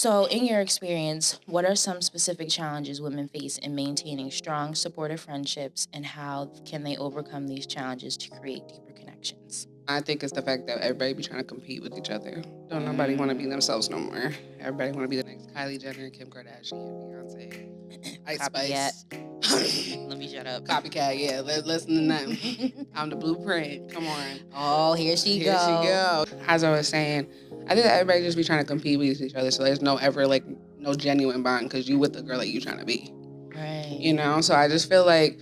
So, in your experience, what are some specific challenges women face in maintaining strong, supportive friendships, and how can they overcome these challenges to create deeper connections? I think it's the fact that everybody be trying to compete with each other. Don't nobody want to be themselves no more. Everybody want to be the next Kylie Jenner, Kim Kardashian, Beyonce, Ice Copycat. Spice. Let me shut up. Copycat, yeah. Listen to them. I'm the blueprint. Come on. Oh, here she Here she go. go. As I was saying, I think that everybody just be trying to compete with each other. So there's no ever like no genuine bond because you with the girl that you trying to be. Right. You know. So I just feel like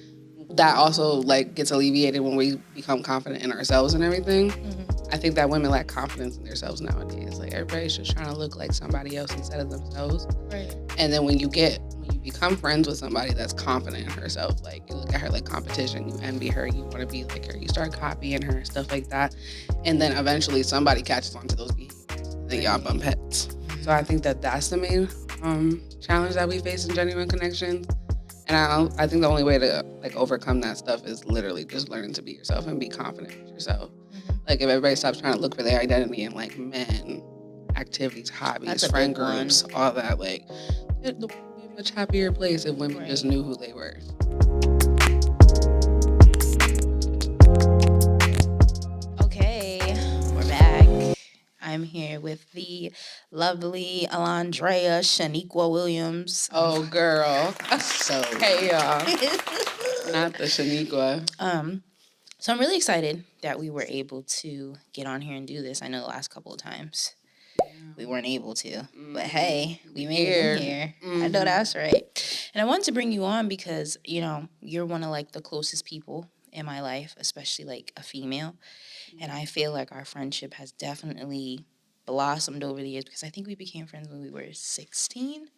that also like gets alleviated when we become confident in ourselves and everything. I think that women lack confidence in themselves nowadays. Like everybody's just trying to look like somebody else instead of themselves. Right. And then when you become friends with somebody that's confident in herself, like you look at her like competition, you envy her, you want to be like her, you start copying her, stuff like that. And then eventually somebody catches on to those behaviors. Then y'all bump heads. So I think that that's the main challenge that we face in genuine connections. And I think the only way to like overcome that stuff is literally just learning to be yourself and be confident in yourself. Like if everybody stops trying to look for their identity in like men, activities, hobbies, friend groups, all that, like it would be a much happier place if women just knew who they were. Okay, we're back. I'm here with the lovely Aloñdreá Shaniqua Williams. Oh, girl. So hey, y'all. Not the Shaniqua. So I'm really excited that we were able to get on here and do this. I know the last couple of times we weren't able to, but hey, we made it in here. I know that's right. And I wanted to bring you on because, you know, you're one of like the closest people in my life, especially like a female. And I feel like our friendship has definitely blossomed over the years because I think we became friends when we were 16,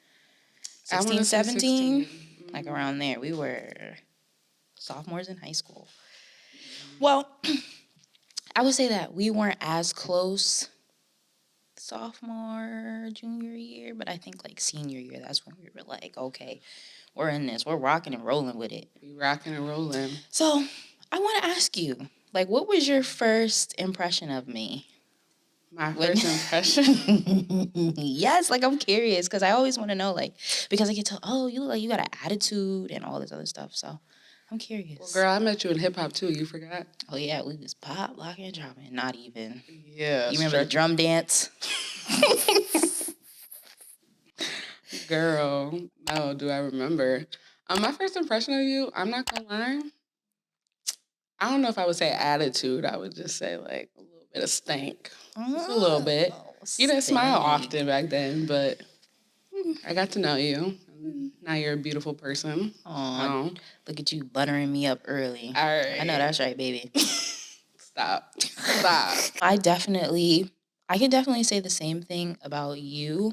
17, like around there. We were sophomores in high school. Well, I would say that we weren't as close sophomore, junior year, but I think like senior year, that's when we were like, okay, we're in this. We're rocking and rolling with it. We rocking and rolling. So I want to ask you, like, what was your first impression of me? My first impression? Yes, like I'm curious because I always want to know, like, because I can tell, oh, you look like you got an attitude and all this other stuff. So I'm curious. Well, girl, I met you in hip hop too. You forgot? Oh yeah, we was pop, locking, and dropping. Not even. Yeah. You remember the drum dance? Girl, no, do I remember? My first impression of you, I'm not gonna lie. I don't know if I would say attitude. I would just say like a little bit of stank. Just a little bit. You didn't smile often back then, but I got to know you. Now you're a beautiful person. Oh, look at you buttering me up early. All right. I know that's right, baby. Stop. I can definitely say the same thing about you.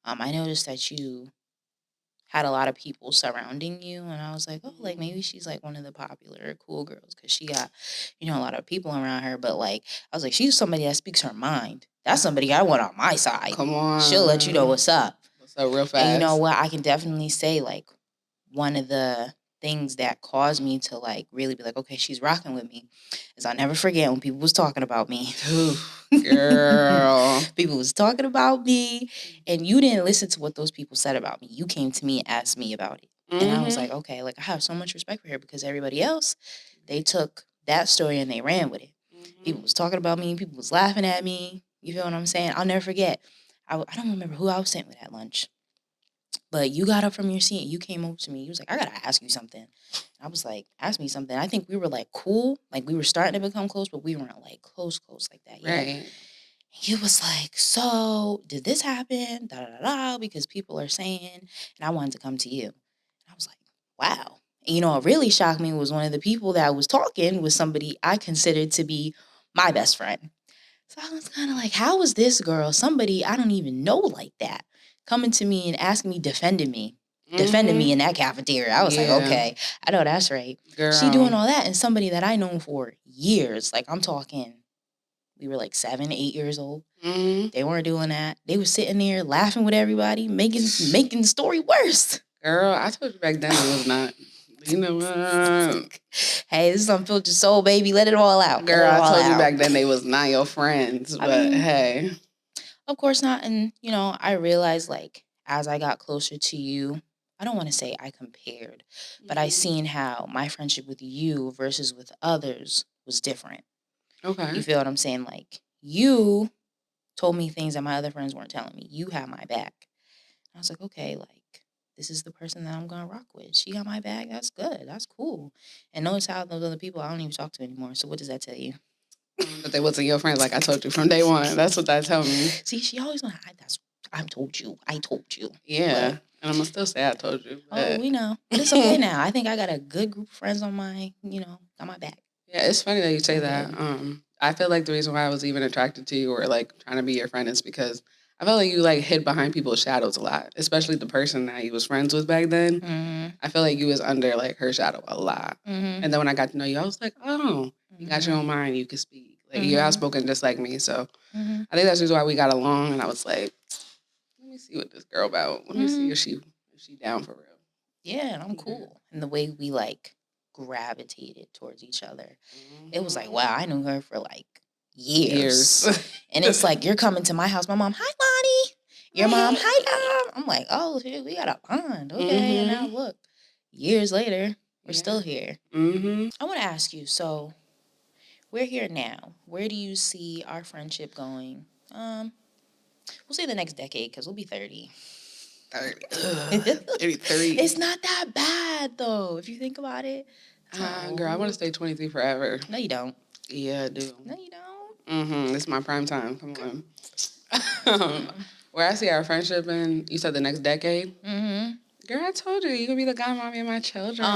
I noticed that you had a lot of people surrounding you, and I was like, oh, like maybe she's like one of the popular cool girls because she got, you know, a lot of people around her. But like, I was like, she's somebody that speaks her mind. That's somebody I want on my side. Come on. She'll let you know what's up. What's up real fast. And you know what? I can definitely say like one of the things that caused me to like really be like, okay, she's rocking with me, is I'll never forget when people was talking about me. Girl. People was talking about me, and you didn't listen to what those people said about me. You came to me and asked me about it. And I was like, okay, like I have so much respect for her because everybody else, they took that story and they ran with it. People was talking about me. People was laughing at me. You feel what I'm saying? I'll never forget. I don't remember who I was sitting with at lunch. But you got up from your seat and you came over to me. You was like, I got to ask you something. And I was like, ask me something. I think we were like cool. Like we were starting to become close, but we weren't like close like that yet. Right. And you was like, so did this happen? Da, da, da, da, because people are saying, and I wanted to come to you. And I was like, wow. And you know, what really shocked me was one of the people that was talking was somebody I considered to be my best friend. So I was kind of like, how is this girl, somebody I don't even know like that, coming to me and asking me, defending me in that cafeteria? I was like, okay, I know that's right. Girl. She doing all that, and somebody that I known for years, like I'm talking, we were like 7, 8 years old. They weren't doing that. They were sitting there laughing with everybody, making the story worse. Girl, I told you back then it was not. You know what? Hey, this is Unfiltered Soul, baby. Let it all out. Girl, I told you back then they was not your friends, but hey. Of course not. And, I realized, like, as I got closer to you, I don't want to say I compared, but I seen how my friendship with you versus with others was different. Okay. You feel what I'm saying? Like, you told me things that my other friends weren't telling me. You had my back. I was like, okay, like, this is the person that I'm gonna rock with. She got my back. That's good. That's cool. And notice how those other people I don't even talk to anymore. So what does that tell you? That they wasn't your friends, like I told you from day one. That's what that tell me. See, she always wanna hide that. I told you. I told you. Yeah. But, and I'm gonna still say I told you. oh, we know. But it's okay now. I think I got a good group of friends on my, got my back. Yeah, it's funny that you say I'm that. good. I feel like the reason why I was even attracted to you or like trying to be your friend is because I felt like you like hid behind people's shadows a lot, especially the person that you was friends with back then. Mm-hmm. I feel like you was under like her shadow a lot. Mm-hmm. And then when I got to know you, I was like, oh, you got your own mind, you can speak. Like you're outspoken just like me. So I think that's just why we got along. And I was like, let me see what this girl about. Let me see if she down for real. Yeah, and I'm cool. And the way we like gravitated towards each other. It was like, wow, I knew her for like years. And it's like, you're coming to my house. My mom, hi, Lonie. Your mom, hi, Dom. I'm like, oh, shit, we got a bond. Okay. And now look, years later, we're still here. I want to ask you, so we're here now. Where do you see our friendship going? We'll say the next decade because we'll be 30. 30. 30. It's not that bad, though, if you think about it. Girl, I want to stay 23 forever. No, you don't. Yeah, I do. No, you don't. This is my prime time. Come on. Where I see our friendship in, you said the next decade? Girl, I told you, you're going to be the godmommy of my children.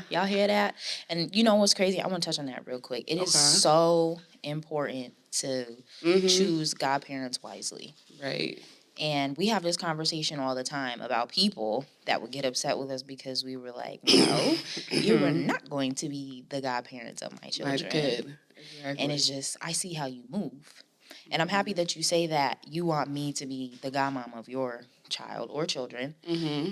Y'all hear that? And you know what's crazy? I want to touch on that real quick. It is so important to choose godparents wisely. Right. And we have this conversation all the time about people that would get upset with us because we were like, no, you were not going to be the godparents of my children. My kid. Exactly. And it's just, I see how you move. And I'm happy that you say that you want me to be the godmom of your child or children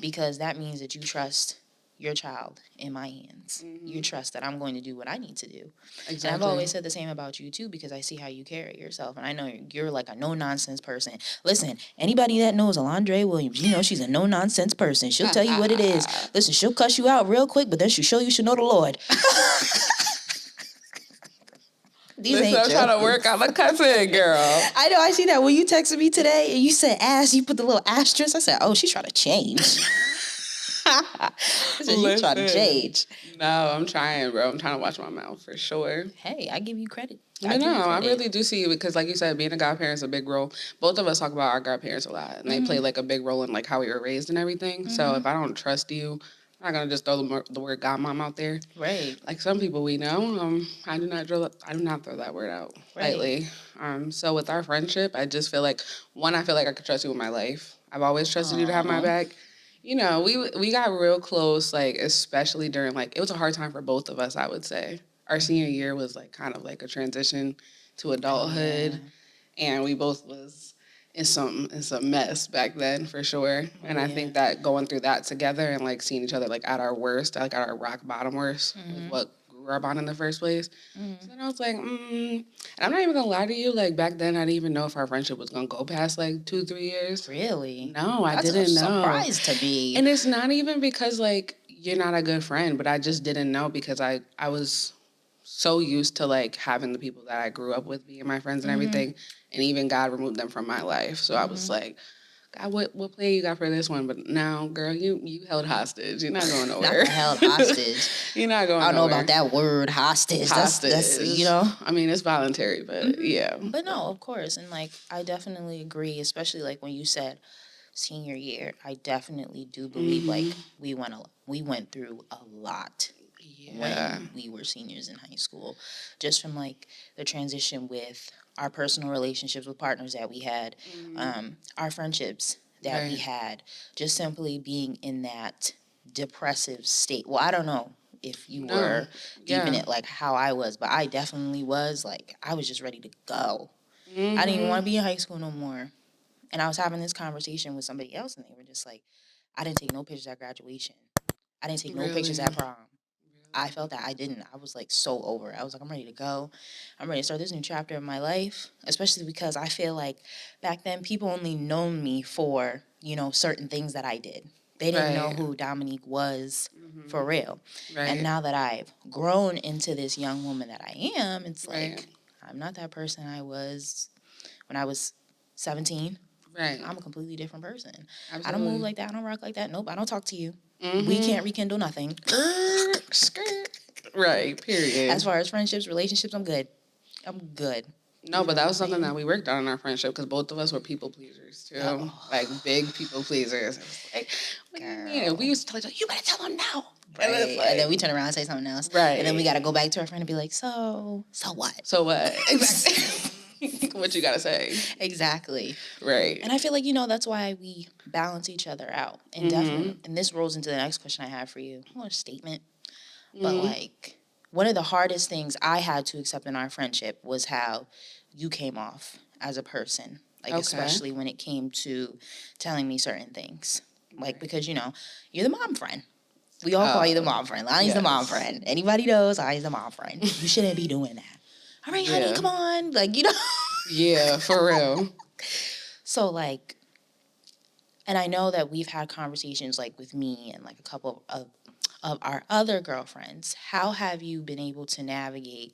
because that means that you trust your child in my hands. You trust that I'm going to do what I need to do. Exactly. And I've always said the same about you too because I see how you carry yourself. And I know you're like a no-nonsense person. Listen, anybody that knows Aloñdreá Williams, you know she's a no-nonsense person. She'll tell you what it is. Listen, she'll cuss you out real quick, but then she'll show you should know the Lord. Listen, I'm trying to work out my cussing, girl. I know. I see that when you texted me today and you said ass, you put the little asterisk. I said, oh, she's trying to change. She's trying to change. No, I'm trying, bro. I'm trying to watch my mouth for sure. Hey, I give you credit. I really do see you because, like you said, being a godparent is a big role. Both of us talk about our godparents a lot, and they play like a big role in like how we were raised and everything. So if I don't trust you, I'm not gonna just throw the word godmom out there. Right. Like some people we know, I do not throw that word out lightly. So with our friendship, I just feel like I feel like I could trust you with my life. I've always trusted you to have my back. You know, we got real close, like especially during like it was a hard time for both of us. I would say our senior year was like kind of like a transition to adulthood, and we both was in some mess back then for sure. And I think that going through that together and like seeing each other like at our worst, like at our rock bottom worst, is what grew our bond in the first place. So then I was like, and I'm not even gonna lie to you, like back then I didn't even know if our friendship was gonna go past like 2-3 years. Really? No, I didn't know. Surprise to me. And it's not even because like you're not a good friend, but I just didn't know because I was so used to like having the people that I grew up with being my friends and everything, and even God removed them from my life. So I was like, God, what plan you got for this one? But now, girl, you held hostage. You're not going nowhere. Not held hostage. You're not going nowhere. I don't know about that word, hostage. That's you know. I mean, it's voluntary, but yeah. But no, of course, and like I definitely agree, especially like when you said senior year. I definitely do believe like we went through a lot. When we were seniors in high school, just from like the transition with our personal relationships with partners that we had, our friendships that we had, just simply being in that depressive state. Well, I don't know if you were deep in it like how I was, but I definitely was like, I was just ready to go. I didn't even want to be in high school no more. And I was having this conversation with somebody else and they were just like, I didn't take no pictures at graduation. I didn't take no pictures at prom. I felt that I didn't. I was like so over it. I was like, I'm ready to go. I'm ready to start this new chapter in my life, especially because I feel like back then people only known me for, certain things that I did. They didn't know Right. who Dominique was for real. Right. And now that I've grown into this young woman that I am, it's Right. like I'm not that person I was when I was 17. Right. I'm a completely different person. Absolutely. I don't move like that. I don't rock like that. Nope, I don't talk to you. Mm-hmm. We can't rekindle nothing. Right, period. As far as friendships, relationships, I'm good. I'm good. No, but that was something that we worked on in our friendship because both of us were people pleasers too. Like big people pleasers. It was like, what do you mean? We used to tell each other, you better tell them now. Right. And then we turn around and say something else. Right. And then we got to go back to our friend and be like, so what? So what? Exactly. What you got to say. Exactly. Right. And I feel like, that's why we balance each other out. And definitely, and this rolls into the next question I have for you. Not a statement, but like, one of the hardest things I had to accept in our friendship was how you came off as a person. Like, especially when it came to telling me certain things. Like, because, you're the mom friend. We all call you the mom friend. Lonnie's the mom friend. Anybody knows Lonnie's the mom friend. You shouldn't be doing that. All right, honey, come on. Like, Yeah, for real. So, like, and I know that we've had conversations, like, with me and, like, a couple of our other girlfriends. How have you been able to navigate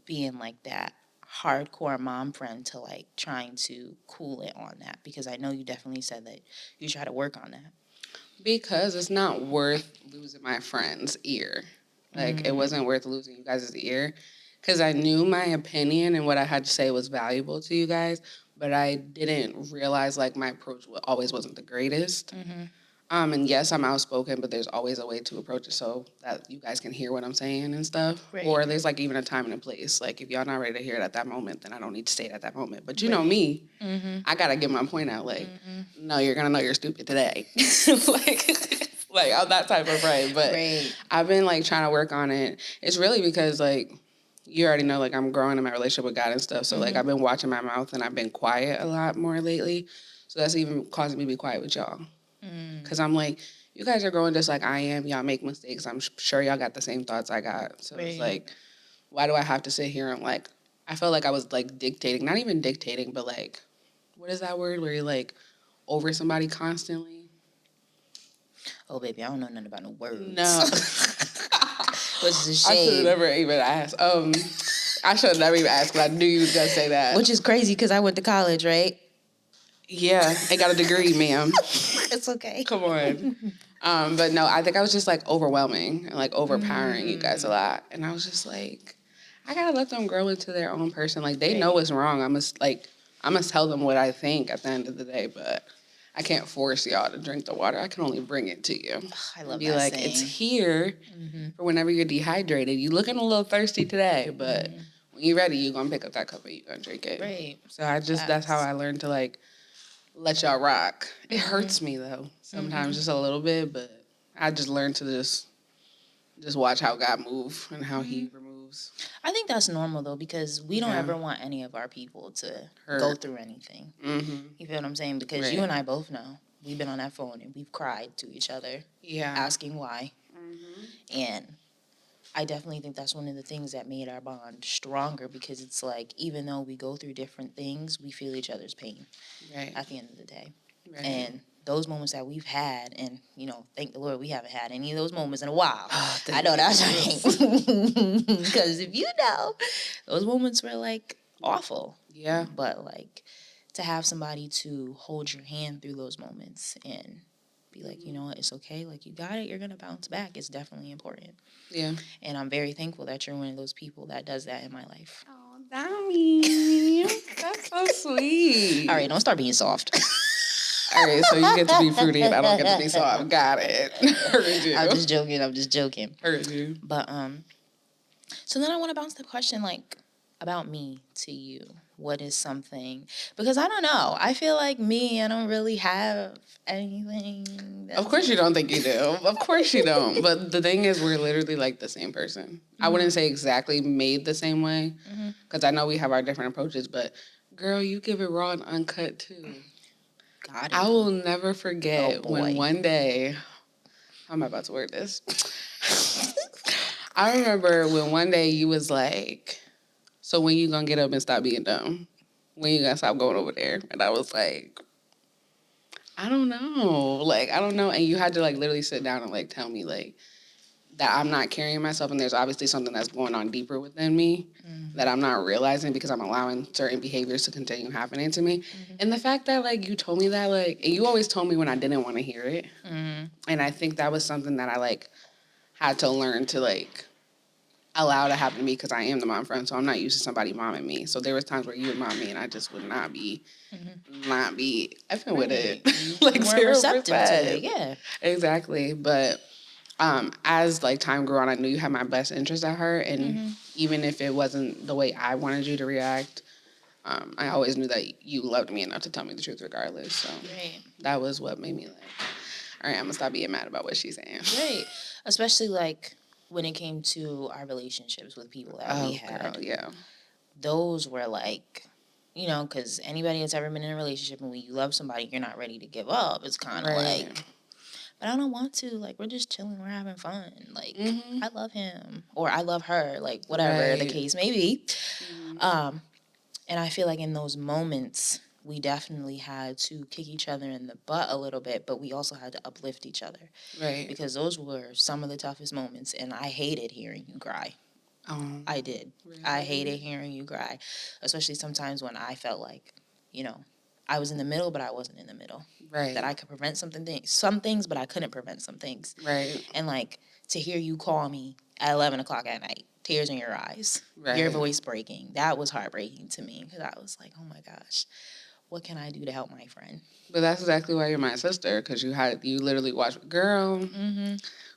being, like, that hardcore mom friend to, like, trying to cool it on that? Because I know you definitely said that you try to work on that. Because it's not worth losing my friend's ear. Like, it wasn't worth losing you guys' ear. Because I knew my opinion and what I had to say was valuable to you guys, but I didn't realize, like, my approach always wasn't the greatest. And yes, I'm outspoken, but there's always a way to approach it so that you guys can hear what I'm saying and stuff. Right. Or there's, like, even a time and a place. Like, if y'all not ready to hear it at that moment, then I don't need to say it at that moment. But you know me, I got to get my point out. Like, no, you're going to know you're stupid today. like, I'm that type of friend. But I've been, like, trying to work on it. It's really because, like, you already know, like, I'm growing in my relationship with God and stuff. So, like, I've been watching my mouth and I've been quiet a lot more lately. So that's even causing me to be quiet with y'all. Because I'm like, you guys are growing just like I am. Y'all make mistakes. I'm sure y'all got the same thoughts I got. So it's like, why do I have to sit here and, like, I felt like I was, like, dictating. Not even dictating, but, like, what is that word where you're, like, over somebody constantly? Oh, baby, I don't know nothing about no words. No. Which is a shame. I should have never even asked. I should have never even asked, but I knew you was going to say that. Which is crazy because I went to college, right? Yeah, I got a degree, ma'am. It's okay. Come on. But no, I think I was just, like, overwhelming and, like, overpowering you guys a lot. And I was just like, I got to let them grow into their own person. Like, they know what's wrong. I must tell them what I think at the end of the day, but I can't force y'all to drink the water. I can only bring it to you. I love be that like, saying. It's here for whenever you're dehydrated. You looking a little thirsty today, but when you're ready, you're going to pick up that cup and you're going to drink it. Right. So that's how I learned to, like, let y'all rock. It hurts me, though, sometimes just a little bit, but I just learned to just watch how God move and how he removes. I think that's normal, though, because we don't ever want any of our people to go through anything. You feel what I'm saying? Because you and I both know. We've been on that phone and we've cried to each other, asking why. And I definitely think that's one of the things that made our bond stronger, because it's like, even though we go through different things, we feel each other's pain at the end of the day. And those moments that we've had, and, thank the Lord we haven't had any of those moments in a while. I know that's right. Because if you know, those moments were, like, awful. Yeah. But, like, to have somebody to hold your hand through those moments and be like, you know what, it's okay. Like, you got it. You're going to bounce back. It's definitely important. Yeah. And I'm very thankful that you're one of those people that does that in my life. Oh, Dami. That's so sweet. All right, don't start being soft. All right, so you get to be fruity and I don't get to be soft. Got it. Heard you. I'm just joking. Heard you. But, so then I want to bounce the question, like, about me to you. What is something, because I don't know. I feel like I don't really have anything. Of course you don't think you do. Of course you don't. But the thing is, we're literally, like, the same person. I wouldn't say exactly made the same way, because I know we have our different approaches, but, girl, you give it raw and uncut, too. Got it. I will never forget when one day, how am I about to word this? I remember when one day you was like, so when you gonna get up and stop being dumb? When you gonna stop going over there? And I was like, I don't know. Like, I don't know. And you had to, like, literally sit down and, like, tell me, like, that I'm not carrying myself and there's obviously something that's going on deeper within me that I'm not realizing because I'm allowing certain behaviors to continue happening to me. And the fact that, like, you told me that, like, and you always told me when I didn't want to hear it. And I think that was something that I, like, had to learn to, like, allow to happen to me because I am the mom friend, so I'm not used to somebody momming me. So there was times where you would mom me and I just would not be effing with it. Like, you weren't receptive to it, yeah. Exactly. But as, like, time grew on, I knew you had my best interest at heart, and even if it wasn't the way I wanted you to react, I always knew that you loved me enough to tell me the truth regardless. So that was what made me like, all right, I'm gonna stop being mad about what she's saying. Right. Especially, like, when it came to our relationships with people that we had. Girl, yeah. Those were, like, you know, because anybody that's ever been in a relationship and when you love somebody, you're not ready to give up. It's kind of like, but I don't want to. Like, we're just chilling. We're having fun. Like, I love him or I love her. Like, whatever the case may be. And I feel like in those moments, we definitely had to kick each other in the butt a little bit, but we also had to uplift each other. Right. Because those were some of the toughest moments, and I hated hearing you cry. I did. Really? I hated hearing you cry, especially sometimes when I felt like, you know, I was in the middle, but I wasn't in the middle. Right. That I could prevent some things, but I couldn't prevent some things. Right. And, like, to hear you call me at 11 o'clock at night, tears in your eyes, your voice breaking, that was heartbreaking to me because I was like, oh, my gosh, what can I do to help my friend? But that's exactly why you're my sister, because you literally watched, girl,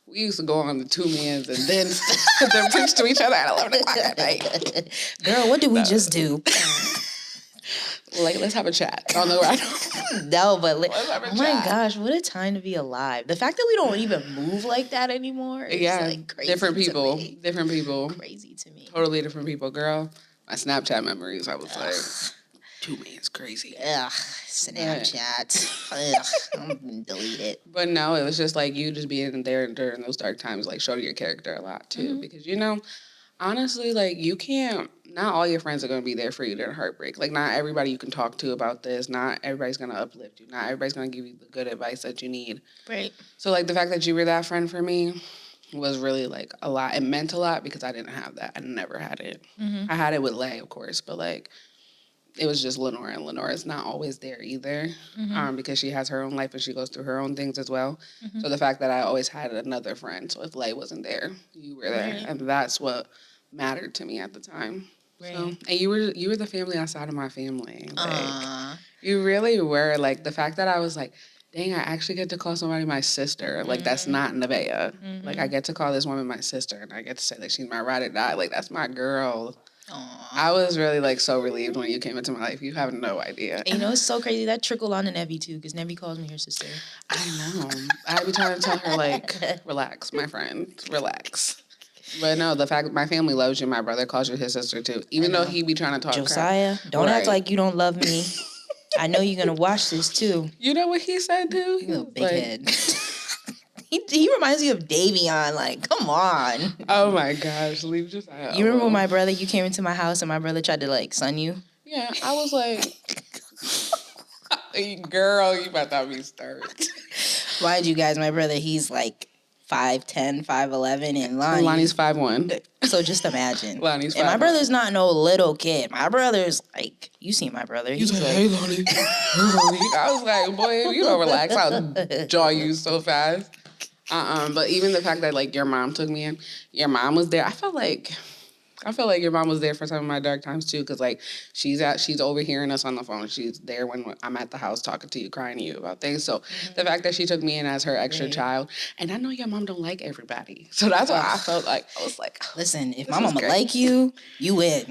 we used to go on the 2 mans and then preach to each other at 11 o'clock at night. Girl, what did we just do? Like, let's have a chat. I don't know where I don't. No, but like, oh my gosh, what a time to be alive. The fact that we don't even move like that anymore is like crazy. Different people. Different people. Crazy to me. Totally different people. Girl, my Snapchat memories, I was like, 2 mans crazy. Ugh, Snapchat. Ugh, I'm gonna delete it. But no, it was just like you just being there during those dark times, like showed your character a lot too. Because, you know, honestly, like, you can't, not all your friends are going to be there for you during heartbreak. Like, not everybody you can talk to about this. Not everybody's going to uplift you. Not everybody's going to give you the good advice that you need. Right. So, like, the fact that you were that friend for me was really, like, a lot. It meant a lot because I didn't have that. I never had it. I had it with Lay, of course, but, like, it was just Lenora, and Lenora's not always there either because she has her own life and she goes through her own things as well. So the fact that I always had another friend, so if Lay wasn't there, you were there. And that's what mattered to me at the time. Right. So, and you were the family outside of my family. Like, you really were. Like, the fact that I was like, dang, I actually get to call somebody my sister. Like, that's not Nevaeh. Like, I get to call this woman my sister, and I get to say that she's my ride or die. Like, that's my girl. I was really, like, so relieved when you came into my life. You have no idea. And, you know, it's so crazy. That trickled on to Nevi, too, because Nevi calls me her sister. I know. I be trying to tell her, like, relax, my friend. Relax. But no, the fact my family loves you, my brother calls you his sister, too. Even though he be trying to talk Josiah, crap. Don't act like you don't love me. I know you're going to watch this, too. You know what he said, too? He was big head. He reminds me of Davion. Like, come on. Oh, my gosh. Leave Josiah alone. You remember my brother, you came into my house and my brother tried to, like, son you? Yeah, I was like, girl, you about to be stirred. Mind you guys, my brother, he's, like, 5'10", 5'11", and Lonnie's 5'1". So just imagine. Lonnie's 5'1". And my brother's not no little kid. My brother's like, you see my brother. He's like, hey, Lonie. I was like, boy, if you don't relax, I'll jaw you so fast. But even the fact that, like, your mom took me in, your mom was there. I felt like your mom was there for some of my dark times too, because, like, she's overhearing us on the phone. She's there when I'm at the house talking to you, crying to you about things. So the fact that she took me in as her extra child, and I know your mom don't like everybody, so that's why I felt like I was like, listen, if my mama like you, you win.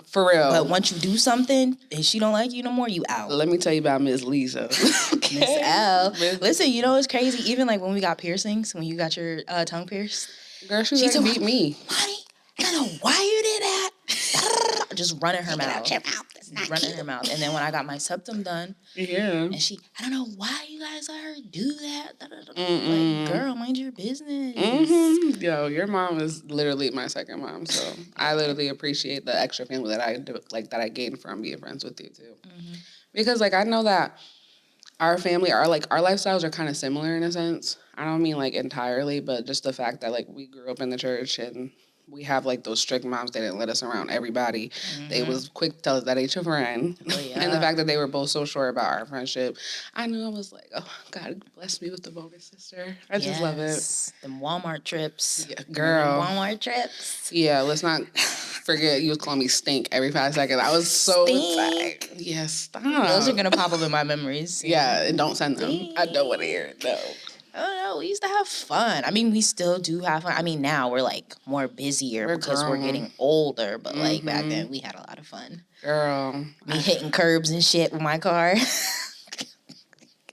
For real. But once you do something and she don't like you no more, you out. Let me tell you about Miss Lisa. Okay. Miss L. Listen, you know it's crazy. Even like when we got piercings, when you got your tongue pierced. Girl, she like, beat me. Lonnie, I don't know why you did that. just running her Take it mouth. out your mouth. That's not running cute. her mouth. And then when I got my septum done, and I don't know why you guys let her do that. Like, girl, mind your business. Yo, your mom is literally my second mom, so I literally appreciate the extra family that I do, like that I gained from being friends with you too. Because like I know that our family, our lifestyles are kind of similar in a sense. I don't mean like entirely, but just the fact that like we grew up in the church and we have like those strict moms that didn't let us around everybody. They was quick to tell us that ain't your friend. Oh, yeah. And the fact that they were both so sure about our friendship, I knew I was like, oh, God bless me with the bonus sister. I just love it. Them Walmart trips. Yeah, girl. Walmart trips. Yeah, let's not forget you was calling me stink every 5 seconds. I was so excited. Yeah, stop. Those are going to pop up in my memories. Yeah, and don't send them. Stink. I don't want to hear it, no. I don't know. We used to have fun. I mean, we still do have fun. I mean, now we're like more busier because we're getting older. But like back then, we had a lot of fun. Girl, me hitting curbs and shit with my car.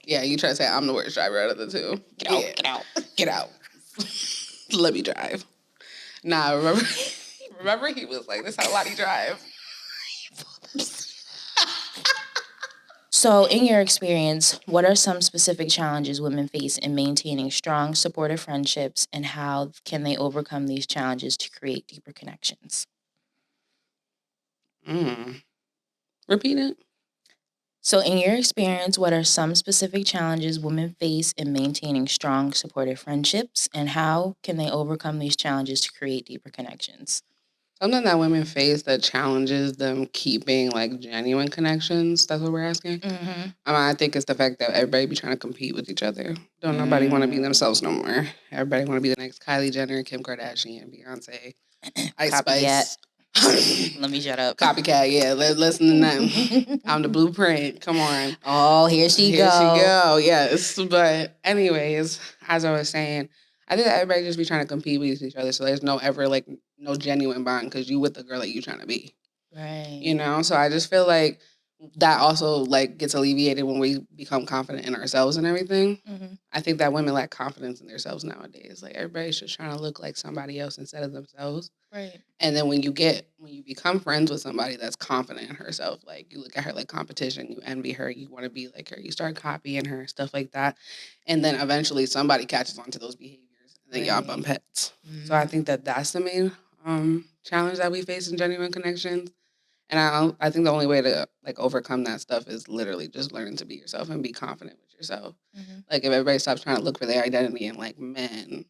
Yeah, you try to say I'm the worst driver out of the two. Get out. Let me drive. Nah, remember he was like, "This how Lonie drive." So, in your experience, what are some specific challenges women face in maintaining strong, supportive friendships, and how can they overcome these challenges to create deeper connections? Repeat it. So, in your experience, what are some specific challenges women face in maintaining strong, supportive friendships, and how can they overcome these challenges to create deeper connections? Something that women face that challenges them keeping like genuine connections. That's what we're asking. I think it's the fact that everybody be trying to compete with each other. Don't nobody want to be themselves no more. Everybody want to be the next Kylie Jenner, Kim Kardashian, Beyonce, Ice Spice. Let me shut up. Copycat, yeah. Listen to them. I'm the blueprint. Come on. Oh, here she go. Yes. But anyways, as I was saying, I think that everybody just be trying to compete with each other. So there's no genuine bond because you with the girl that you trying to be. Right. You know? So I just feel like that also like gets alleviated when we become confident in ourselves and everything. I think that women lack confidence in themselves nowadays. Like everybody's just trying to look like somebody else instead of themselves. Right. And then when you become friends with somebody that's confident in herself, like you look at her like competition, you envy her, you want to be like her, you start copying her, stuff like that. And then eventually somebody catches on to those behaviors and then y'all bump heads. So I think that that's the main challenge that we face in genuine connections. And I think the only way to like overcome that stuff is literally just learning to be yourself and be confident with yourself. Like if everybody stops trying to look for their identity in like men,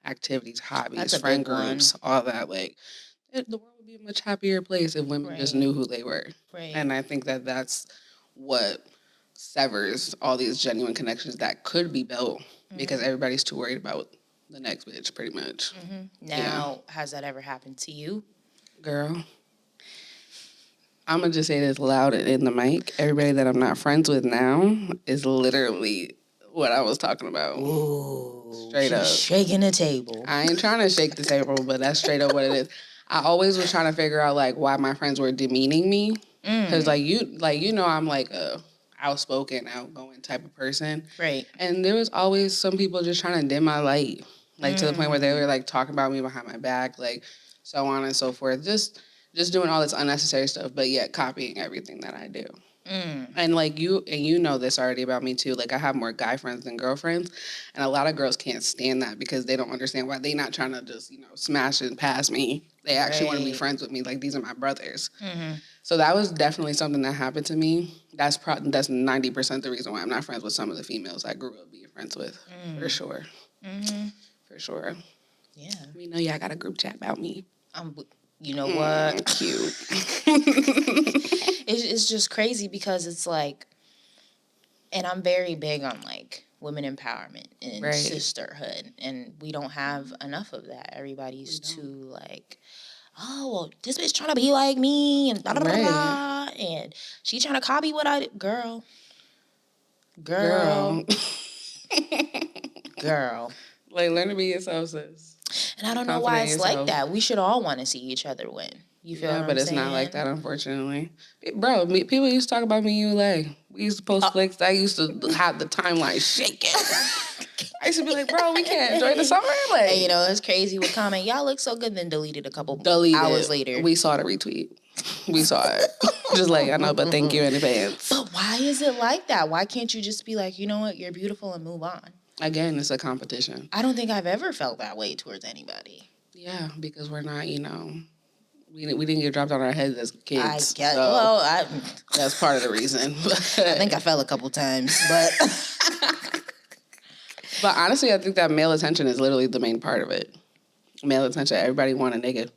activities, hobbies, friend groups, all that, like the world would be a much happier place if women just knew who they were. Right. And I think that that's what severs all these genuine connections that could be built because everybody's too worried about the next bitch, pretty much. Now, has that ever happened to you? Girl, I'm going to just say this loud in the mic. Everybody that I'm not friends with now is literally what I was talking about. Ooh, straight up. Shaking the table. I ain't trying to shake the table, but that's straight up what it is. I always was trying to figure out, like, why my friends were demeaning me. Because, I'm, like, a outspoken, outgoing type of person. Right. And there was always some people just trying to dim my light. Like, to the point where they were, like, talking about me behind my back, like, so on and so forth. Just doing all this unnecessary stuff, but yet copying everything that I do. And like you know this already about me too. Like I have more guy friends than girlfriends, and a lot of girls can't stand that because they don't understand why they not trying to just smash and pass me. They actually want to be friends with me. Like these are my brothers. So that was definitely something that happened to me. That's 90% the reason why I'm not friends with some of the females I grew up being friends with. For sure. For sure. Yeah. We know y'all got a group chat about me. You know what? Cute. It's just crazy because it's like, and I'm very big on like women empowerment and sisterhood, and we don't have enough of that. Everybody's too like, oh, well, this bitch trying to be like me, and blah, blah, blah, and she trying to copy what I did. Girl. Like, learn to be yourself, sis. And I don't know why it's like that. We should all want to see each other win. You feel what I'm saying? But it's not like that, unfortunately. Bro, people used to talk about me in ULA. We used to post flicks. I used to have the timeline shaking. I used to be like, bro, we can't enjoy the summer. Like, and, it's crazy with comment. Y'all look so good. Then deleted a couple hours later. We saw the retweet. We saw it. Just like, I know, but thank you in advance. But why is it like that? Why can't you just be like, you know what, you're beautiful and move on? Again, it's a competition. I don't think I've ever felt that way towards anybody. Yeah, because we're not, we didn't get dropped on our heads as kids. I guess. So well, that's part of the reason. I think I fell a couple times, but. But honestly, I think that male attention is literally the main part of it. Male attention. Everybody want a nigga.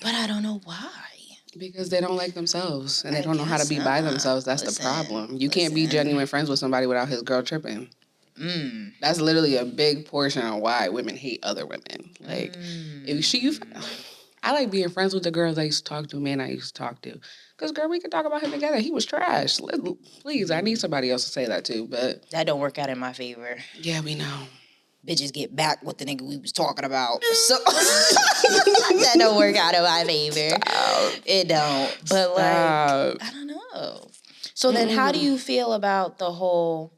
But I don't know why. Because they don't like themselves and they don't know how to be by themselves. That's the problem. You can't be genuine friends with somebody without his girl tripping. That's literally a big portion of why women hate other women. Like, I like being friends with the girls I used to talk to, man I used to talk to. Because, girl, we could talk about him together. He was trash. Please, I need somebody else to say that too. But that don't work out in my favor. Yeah, we know. Bitches get back with the nigga we was talking about. So that don't work out in my favor. Stop. It don't. But, like, I don't know. So then how do you feel about the whole...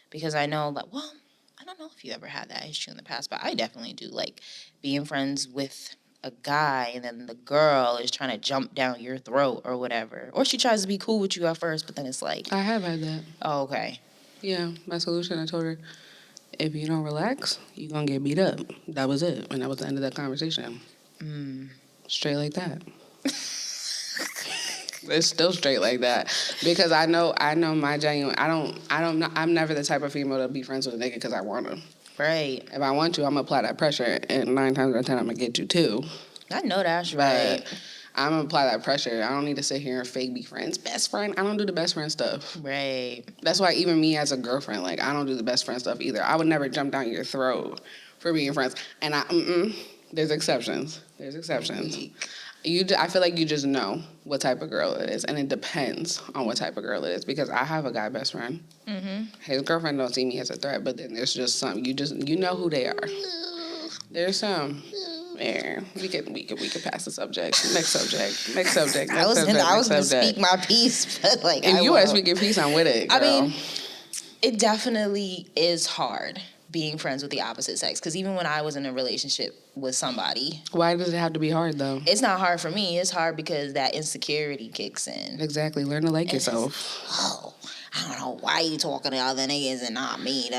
Because I know, like, well, I don't know if you ever had that issue in the past, but I definitely do. Like, being friends with a guy and then the girl is trying to jump down your throat or whatever. Or she tries to be cool with you at first, but then it's like... I have had that. Oh, okay. Yeah, my solution, I told her, if you don't relax, you're going to get beat up. That was it. And that was the end of that conversation. Straight like that. It's still straight like that. Because I know my genuine... I'm never the type of female to be friends with a nigga because I want him. Right. If I want to, I'm going to apply that pressure, and 9 times out of 10, I'm going to get you too. I know that's right. But I'm going to apply that pressure. I don't need to sit here and fake be friends. Best friend, I don't do the best friend stuff. Right. That's why even me as a girlfriend, like, I don't do the best friend stuff either. I would never jump down your throat for being friends. And there's exceptions. There's exceptions. I feel like you just know what type of girl it is, and it depends on what type of girl it is. Because I have a guy best friend. His girlfriend don't see me as a threat, but then there's just some you know who they are. There's some. Yeah, we could pass the subject. Next subject. I was gonna speak my piece, but like if you want to speak your piece, I'm with it, girl. I mean, it definitely is hard being friends with the opposite sex. Because even when I was in a relationship with somebody... Why does it have to be hard, though? It's not hard for me. It's hard because that insecurity kicks in. Exactly. Learn to like yourself. I don't know why you talking to other niggas and not me.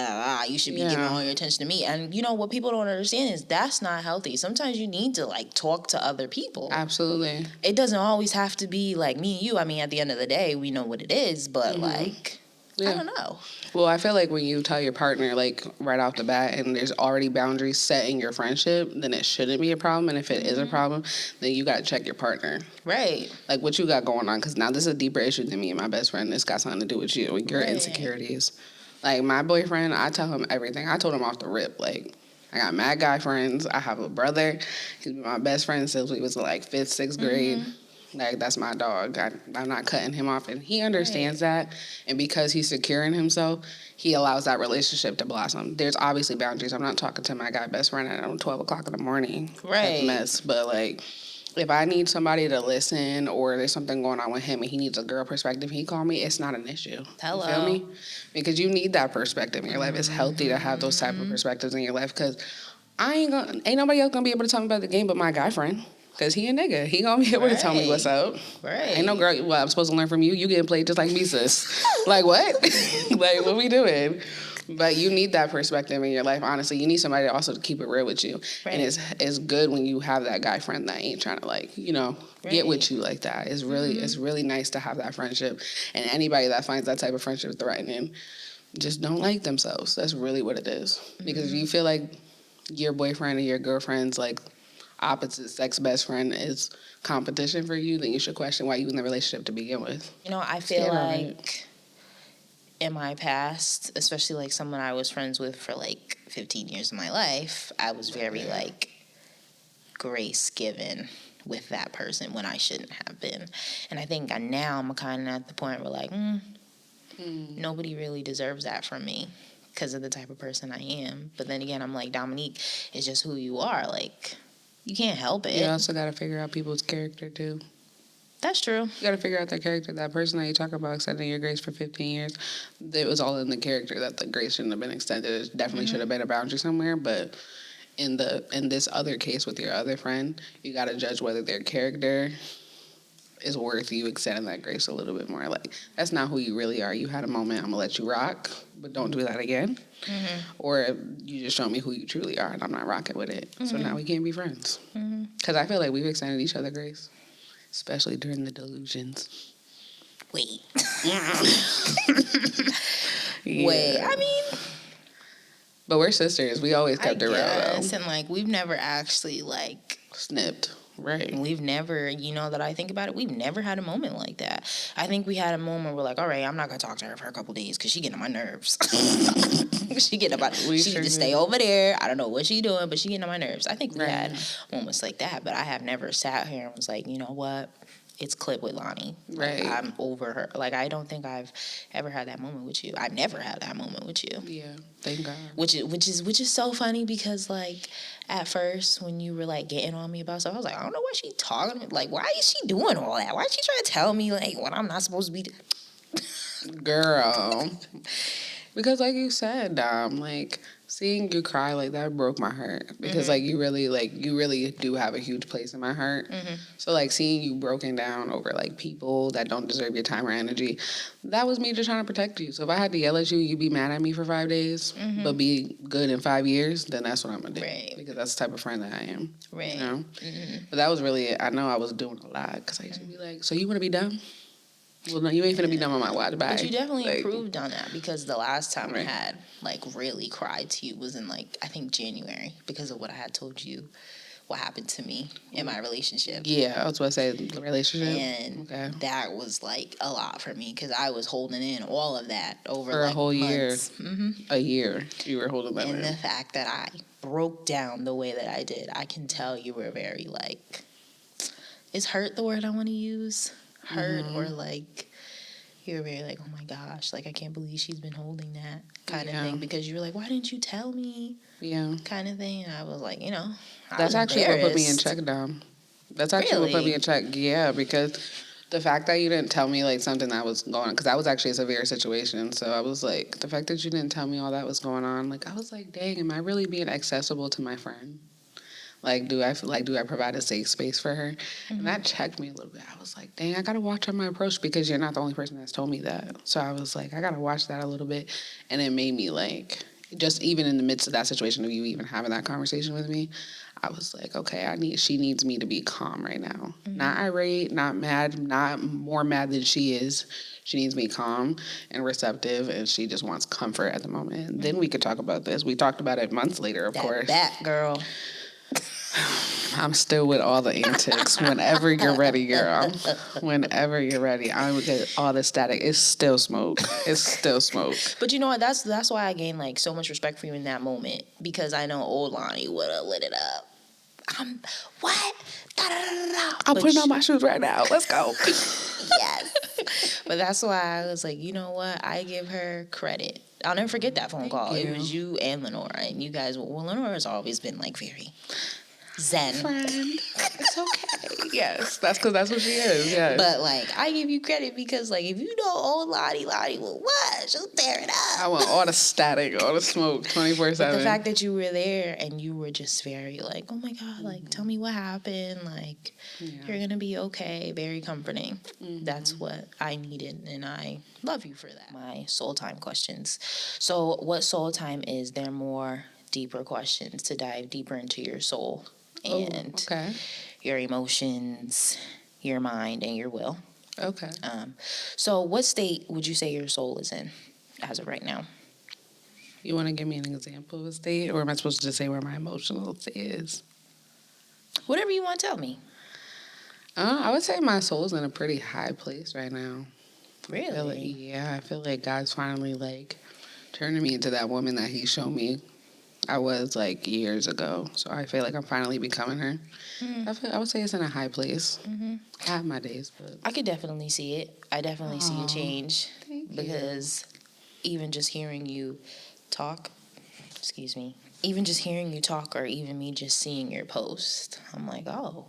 You should be giving all your attention to me. And you know what people don't understand is that's not healthy. Sometimes you need to like talk to other people. Absolutely. It doesn't always have to be like me and you. I mean, at the end of the day, we know what it is, but like... I don't know. Well, I feel like when you tell your partner, like, right off the bat, and there's already boundaries set in your friendship, then it shouldn't be a problem. And if it is a problem, then you got to check your partner. Right. Like, what you got going on. Because now this is a deeper issue than me and my best friend. It's got something to do with you and your insecurities. Like, my boyfriend, I tell him everything. I told him off the rip. Like, I got mad guy friends. I have a brother. He's been my best friend since we was, like, 5th, 6th grade. Like, that's my dog. I'm not cutting him off. And he understands that. And because he's secure in himself, he allows that relationship to blossom. There's obviously boundaries. I'm not talking to my guy best friend at 12 o'clock in the morning. Right. That's a mess. But, like, if I need somebody to listen or there's something going on with him and he needs a girl perspective, he call me, it's not an issue. Hello. You feel me? Because you need that perspective in your life. It's healthy to have those type of perspectives in your life because ain't nobody else going to be able to tell me about the game but my guy friend. Because he a nigga. He gonna be able to tell me what's up. Right. Ain't no girl, well, I'm supposed to learn from you. You getting played just like me, sis. Like, what? Like, what we doing? But you need that perspective in your life, honestly. You need somebody also to keep it real with you. Right. And it's good when you have that guy friend that ain't trying to, like, get with you like that. It's really nice to have that friendship. And anybody that finds that type of friendship threatening just don't like themselves. That's really what it is. Because if you feel like your boyfriend or your girlfriend's, like, opposite sex best friend is competition for you, then you should question why you in the relationship to begin with. I feel like in my past, especially like someone I was friends with for like 15 years of my life, I was very like grace given with that person when I shouldn't have been. And I think now I'm kind of at the point where like, nobody really deserves that from me because of the type of person I am. But then again, I'm like, Dominique, it's just who you are. Like, you can't help it. You also got to figure out people's character, too. That's true. You got to figure out their character. That person that you talk about extending your grace for 15 years, it was all in the character that the grace shouldn't have been extended. It definitely should have been a boundary somewhere. But in this other case with your other friend, you got to judge whether their character it's worth you extending that grace a little bit more. Like, that's not who you really are. You had a moment, I'm going to let you rock, but don't do that again. Mm-hmm. Or you just show me who you truly are, and I'm not rocking with it. Mm-hmm. So now we can't be friends. Because I feel like we've extended each other grace, especially during the delusions. Wait. Yeah. Wait, I mean... But we're sisters. We always kept it real, though. And, like, we've never actually, like... snipped. Right. We've never, that I think about it, we've never had a moment like that. I think we had a moment where we're like, all right, I'm not going to talk to her for a couple days because she getting on my nerves. She getting on my... She need to stay over there. I don't know what she doing, but she getting on my nerves. I think we had moments like that, but I have never sat here and was like, you know what? It's clip with Lonie. Right. Like, I'm over her. Like, I don't think I've ever had that moment with you. I never had that moment with you. Yeah, thank God. Which is so funny because, like, at first when you were, like, getting on me about stuff, I was like, I don't know why she talking. Like, why is she doing all that? Why is she trying to tell me, like, what I'm not supposed to be doing? Girl. Because, like you said, like, seeing you cry, like, that broke my heart. Because, like, you really do have a huge place in my heart. Mm-hmm. So, like, seeing you broken down over, like, people that don't deserve your time or energy, that was me just trying to protect you. So, if I had to yell at you, you'd be mad at me for 5 days, but be good in 5 years, then that's what I'm going to do. Right. Because that's the type of friend that I am. Right. You know? But that was really it. I know I was doing a lot. Because I used to be like, so you want to be done? Well, no, you ain't finna be done on my watch. Bye. But you definitely improved on that because the last time I had, like, really cried to you was in, like, I think January because of what I had told you what happened to me in my relationship. Yeah, I was about to say the relationship. And that was, like, a lot for me because I was holding in all of that over, for like, a whole months. year. Mm-hmm. A year you were holding that in. And the fact that I broke down the way that I did, I can tell you were very, like, is hurt the word I want to use? Hurt or like you're very like, oh my gosh, like I can't believe she's been holding that kind of thing because you were like, why didn't you tell me? Yeah, kind of thing. And I was like, that's actually what put me in check down. That's actually what put me in check. Yeah, because the fact that you didn't tell me like something that was going on, because that was actually a severe situation. So I was like, the fact that you didn't tell me all that was going on, like I was like, dang, am I really being accessible to my friend? Like, do I provide a safe space for her? Mm-hmm. And that checked me a little bit. I was like, dang, I got to watch on my approach because you're not the only person that's told me that. So I was like, I got to watch that a little bit. And it made me like, just even in the midst of that situation of you even having that conversation with me, I was like, okay, she needs me to be calm right now. Mm-hmm. Not irate, not mad, not more mad than she is. She needs me calm and receptive, and she just wants comfort at the moment. Mm-hmm. Then we could talk about this. We talked about it months later, of course. That girl. I'm still with all the antics. Whenever you're ready, girl. Whenever you're ready, I'm with all the static. It's still smoke. It's still smoke. But you know what? That's why I gained like so much respect for you in that moment because I know old Lonie would have lit it up. What? I'm putting on my shoes right now. Let's go. Yes. But that's why I was like, you know what? I give her credit. I'll never forget that phone call. It was you and Lenora, and you guys. Well, Lenora's always been like very zen. Friend. It's okay. Yes, that's because that's what she is. Yes. But like, I give you credit because like, if you know old Lonie, well, what? She'll tear it up. I want all the static, all the smoke, 24/7. But the fact that you were there and you were just very like, oh my God, like tell me what happened. Like you're gonna be okay. Very comforting. Mm-hmm. That's what I needed, and I love you for that. My soul time questions. So, what soul time is? They're more deeper questions to dive deeper into your soul. And your emotions, your mind, and your will. Okay. So what state would you say your soul is in as of right now? You want to give me an example of a state, or am I supposed to just say where my emotional state is? Whatever you want to tell me. I would say my soul's in a pretty high place right now. Really? I feel like God's finally like turning me into that woman that He showed me I was like years ago. So I feel like I'm finally becoming her. Mm-hmm. I would say it's in a high place. Mm-hmm. I have my days, but I could definitely see it. I definitely see a change because even just hearing you talk, even just hearing you talk, or even me just seeing your post, I'm like, oh.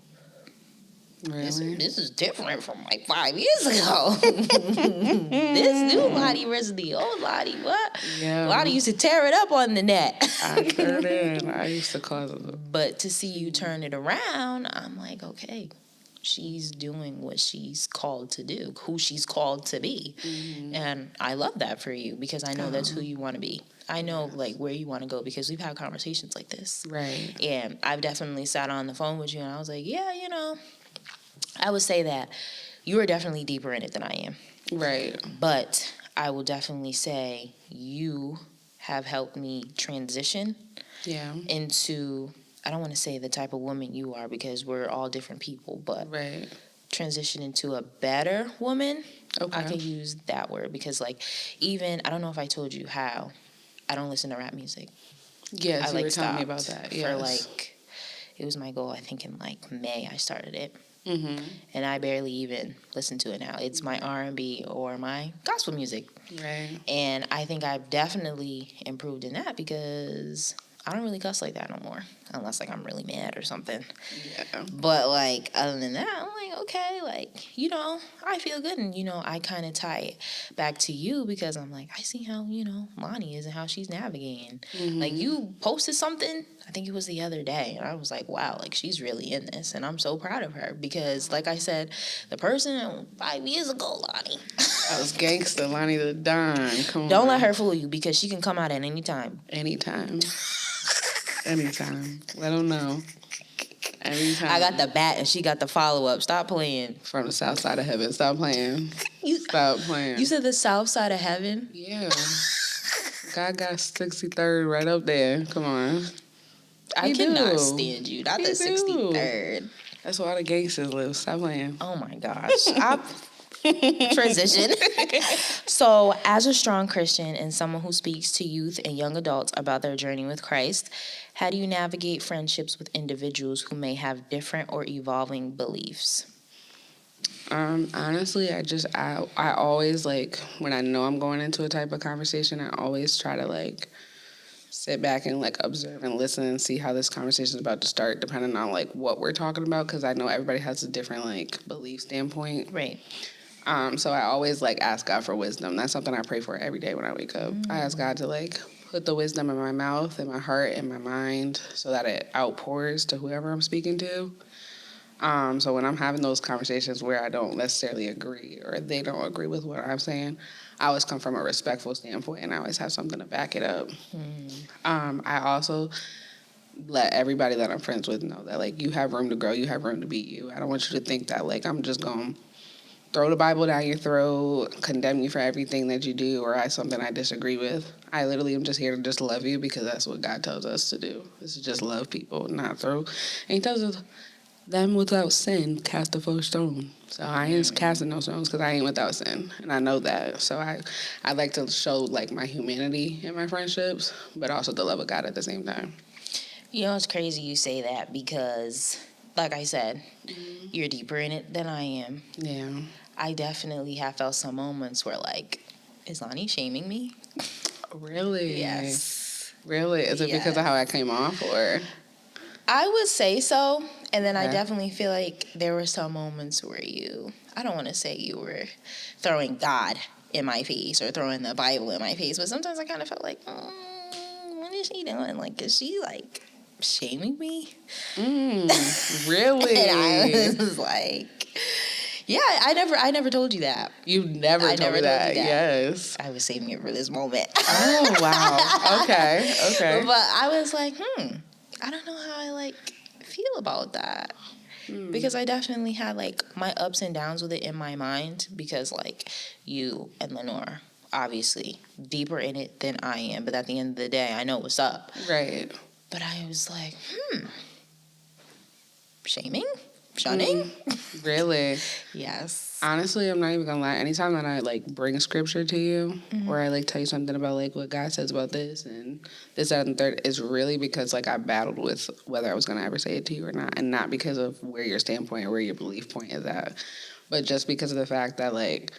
Really? This is different from like 5 years ago. This new Lonie versus the old Lonie. What? Yeah. Lonie used to tear it up on the net. I turned it. I used to cause it. But to see you turn it around, I'm like, okay, she's doing what she's called to do, who she's called to be. And I love that for you, because I know that's who you want to be. I know like where you want to go, because we've had conversations like this. Right. And I've definitely sat on the phone with you and I was like, yeah, I would say that you are definitely deeper in it than I am. Right. But I will definitely say you have helped me transition into, I don't want to say the type of woman you are, because we're all different people, but transition into a better woman. Okay. I can use that word, because like, even, I don't know if I told you how I don't listen to rap music. Yes, you were telling me about that. Yes. For like, it was my goal, I think in like May I started it. And I barely even listen to it now. It's my R&B or my gospel music. Right. And I think I've definitely improved in that, because I don't really cuss like that no more, unless like I'm really mad or something. Yeah. But like, other than that, I'm like, okay, like, I feel good. And, I kind of tie it back to you, because I'm like, I see how, Lonie is and how she's navigating. Like, you posted something, I think it was the other day, and I was like, wow, like, she's really in this. And I'm so proud of her, because like I said, the person 5 years ago, Lonie. I was gangster, Lonie the Don. Come on. Don't let her fool you, because she can come out at any time. Anytime. Let them know. Anytime. I got the bat and she got the follow-up. Stop playing. From the south side of heaven. Stop playing. Stop playing. You said the south side of heaven? Yeah. God got 63rd right up there. Come on. I cannot stand you. Not the 63rd. That's where all the gangsters live. Stop playing. Oh my gosh. Transition. So, as a strong Christian and someone who speaks to youth and young adults about their journey with Christ, how do you navigate friendships with individuals who may have different or evolving beliefs? Honestly, I always, like, when I know I'm going into a type of conversation, I always try to, like, sit back and, like, observe and listen and see how this conversation is about to start, depending on, like, what we're talking about, because I know everybody has a different, like, belief standpoint. Right. So I always, like, ask God for wisdom. That's something I pray for every day when I wake up. I ask God to, like, put the wisdom in my mouth, in my heart, in my mind, so that it outpours to whoever I'm speaking to. So when I'm having those conversations where I don't necessarily agree or they don't agree with what I'm saying, I always come from a respectful standpoint, and I always have something to back it up. I also let everybody that I'm friends with know that, like, you have room to grow, you have room to be you. I don't want you to think that, like, I'm just going to throw the Bible down your throat, condemn you for everything that you do, or something I disagree with. I literally am just here to just love you, because that's what God tells us to do, is to just love people, not throw. And he tells us, them without sin cast the first stone. So I ain't casting no stones, because I ain't without sin, and I know that. So I like to show, like, my humanity in my friendships, but also the love of God at the same time. It's crazy you say that, because, like I said, you're deeper in it than I am. Yeah. I definitely have felt some moments where, like, is Lonie shaming me? Really? Yes. Really? Is it because of how I came off, or? I would say so. And then I definitely feel like there were some moments where I don't want to say you were throwing God in my face or throwing the Bible in my face, but sometimes I kind of felt like, what is she doing? Like, is she, like, shaming me? Really? And I was like, yeah, I never told you that. You never told me that. Yes. I was saving it for this moment. Oh, wow. Okay. But I was like, I don't know how I, like, feel about that. Because I definitely had, like, my ups and downs with it in my mind, because, like, you and Lenore, obviously, deeper in it than I am, but at the end of the day, I know what's up. Right. But I was like, shaming? Shunning? Really? Yes. Honestly, I'm not even gonna lie. Anytime that I, like, bring scripture to you, or I, like, tell you something about, like, what God says about this and this, that, and the third, it's really because, like, I battled with whether I was gonna ever say it to you or not, and not because of where your standpoint or where your belief point is at, but just because of the fact that, like,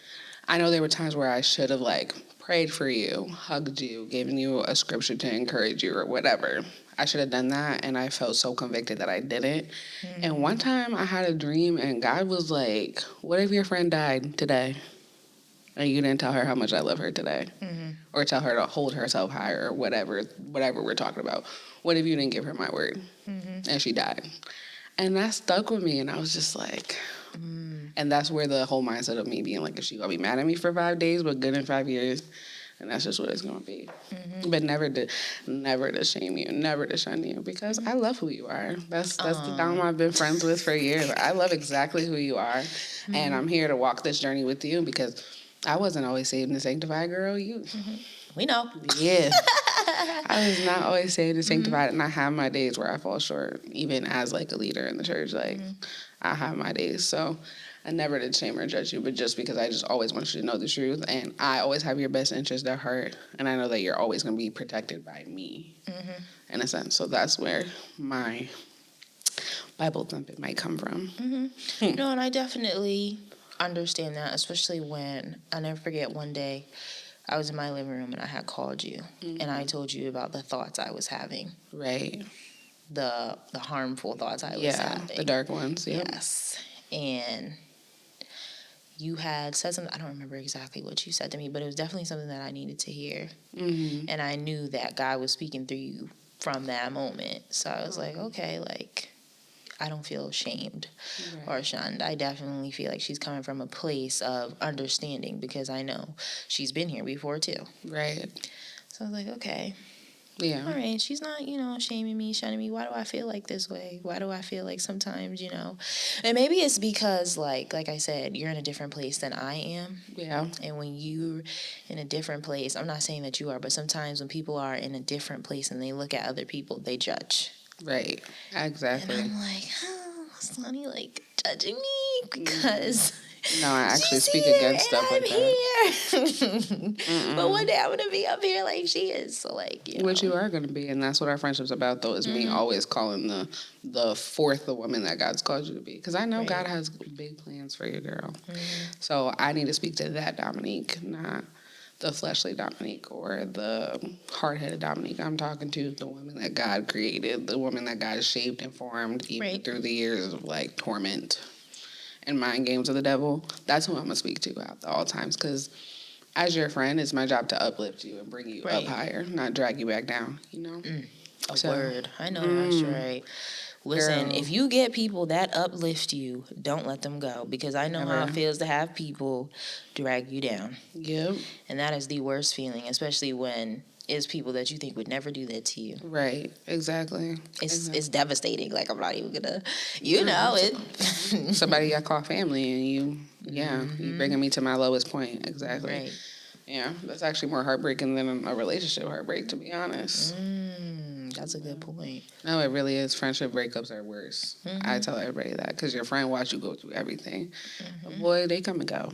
I know there were times where I should have, like, prayed for you, hugged you, given you a scripture to encourage you or whatever. I should have done that, and I felt so convicted that I didn't. And one time I had a dream, and God was like, what if your friend died today and you didn't tell her how much I love her today? Or tell her to hold herself higher, or whatever we're talking about. What if you didn't give her my word and she died? And that stuck with me, and I was just like, and that's where the whole mindset of me being like, if she gonna be mad at me for 5 days, but good in 5 years, and that's just what it's gonna be. But never to shame you, never to shun you, because I love who you are. That's the Dom I've been friends with for years. I love exactly who you are, and I'm here to walk this journey with you, because I wasn't always saved and sanctified, girl. We know. Yeah. I was not always saved and sanctified, and I have my days where I fall short, even as like a leader in the church. Like, I have my days. So I never did shame or judge you, but just because I just always want you to know the truth, and I always have your best interest at heart, and I know that you're always going to be protected by me, in a sense. So that's where my Bible thumping might come from. No, and I definitely understand that, especially when, I never forget one day, I was in my living room and I had called you, and I told you about the thoughts I was having. Right. The harmful thoughts I was having. The dark ones. Yep. Yes. And you had said something, I don't remember exactly what you said to me, but it was definitely something that I needed to hear. And I knew that God was speaking through you from that moment. So I was like, okay, like, I don't feel ashamed or shunned. I definitely feel like she's coming from a place of understanding, because I know she's been here before too. Right. So I was like, okay. Yeah. All right, she's not, shaming me, shunning me. Why do I feel like this way? Why do I feel like sometimes, And maybe it's because, like I said, you're in a different place than I am. Yeah. And when you're in a different place, I'm not saying that you are, but sometimes when people are in a different place and they look at other people, they judge. Right. Exactly. And I'm like, is Lonie, like, judging me? Because... No, I actually speak against stuff like that. But one day I'm going to be up here like she is. So, like, What you are going to be, and that's what our friendship's about, though, is me always calling the fourth the woman that God's called you to be. Because I know God has big plans for you, girl. So I need to speak to that Dominique, not the fleshly Dominique or the hard-headed Dominique. I'm talking to the woman that God created, the woman that God shaped and formed even through the years of, like, torment and mind games of the devil. That's who I'm going to speak to at all times, because as your friend, it's my job to uplift you and bring you up higher, not drag you back down, Word. I know that's right. Listen, girl, if you get people that uplift you, don't let them go, because I know how it feels to have people drag you down. Yep. And that is the worst feeling, especially when it's people that you think would never do that to you. Right. Exactly. It's devastating. Like, I'm not even gonna, it. Somebody I call family, and you bringing me to my lowest point. Exactly. Right. Yeah, that's actually more heartbreaking than a relationship heartbreak, to be honest. That's a good point. No, it really is. Friendship breakups are worse. I tell everybody that, because your friend watch you go through everything. Boy, they come and go.